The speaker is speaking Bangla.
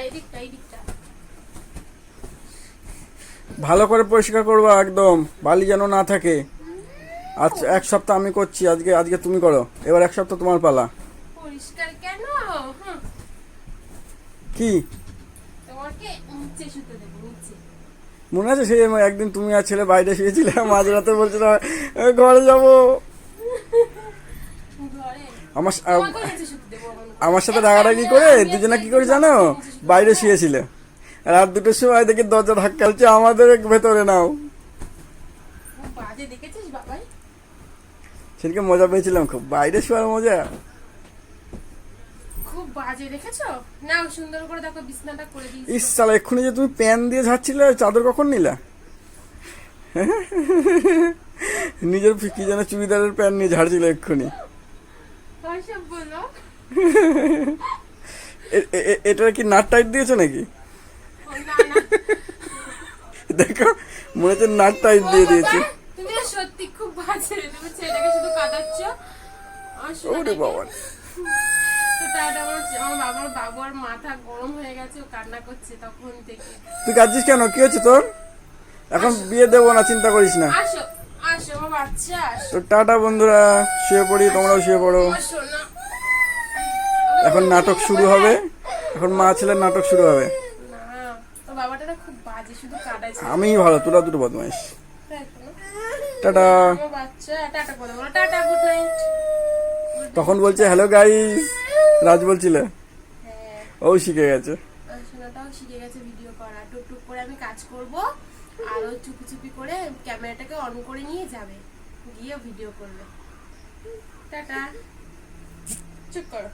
এদিকটা ভালো করে পরিষ্কার করবা, একদম বালি যেন না থাকে। আচ্ছা, এক সপ্তাহ আমি করছি, আজকে আজকে তুমি করো, এবার এক সপ্তাহ তোমার পালা। পরিষ্কার কেন? কি তোমাকে নিচে শুতে দেবো, নিচে। মনে আছে সেই একদিন তুমি আর ছেলে বাইরে শুয়েছিলে, মাঝরাতে বলছিল ঘরে যাবো। ঘরে আমার তোমাকেও নিচে শুতে দেবো। আমার সাথে রাগারাগি করে দুজনে কি করে জানো, বাইরে শুয়েছিল। রাত 2টোর সময় দেখি দরজা ধাক্কা হচ্ছে, আমাদের ভেতরে নাও। খুব বাজে দেখেছিস বাবাই? সেদিকে মজা পেয়েছিলাম খুব, বাইরে শোয়ার মজা। খুব বাজে দেখেছো? নাও সুন্দর করে দেখো, বিছনাটা করে দিয়েছি। ইস শালা, এক্ষুনি যে তুমি প্যান দিয়ে ঝাড়ছিলে, চাদর কখন নিলা? নিজের কি যেন চুড়িদারের প্যান নিয়ে ঝাড়ছিল এক্ষুনি। সব বলো। এটা কি নাট টাইট দিয়েছো নাকি? না না, দেখো, মনে হচ্ছে নাট টাইট দিয়ে দিয়েছে। তুমি না সত্যি খুব বাজে, তুমি ছেলেটাকে শুধু কাঁদাচ্ছ। ওরে বাবা, আমার বাবার মাথা গরম হয়ে গেছে, ও কান্না করছে তখন থেকে। তুই কাঁদছিস কেন? কি হচ্ছে তোর? এখন বিয়ে দেবো না, চিন্তা করিস না। আসো আসো আমার বাচ্চা, আসো। তো টাটা বন্ধুরা, শুয়ে পড়ি, তোমরাও শুয়ে পড়ো। আসো না। এখন নাটক শুরু হবে, এখন মা ছেলের নাটক শুরু হবে। না, তোর বাবাটা না খুব বাজে, শুধু কাঁদাইছে। আমি ভালো, তোরা দুটো বদমাইশ। টাটা। আমার বাচ্চা, টাটা করে বলো, টাটা, গুড নাইট। তখন বলছে হ্যালো গাইস, রাজ বলছিল, হ্যাঁ, ও শিখে গেছে। সোনাটাও শিখে গেছে ভিডিও করা। টুকটুক করে আমি কাজ করব, আর ও চুপি চুপি করে ক্যামেরাটাকে অন করে নিয়ে যাবে, গিয়ে ভিডিও করবে। টাটা, চুপ করো।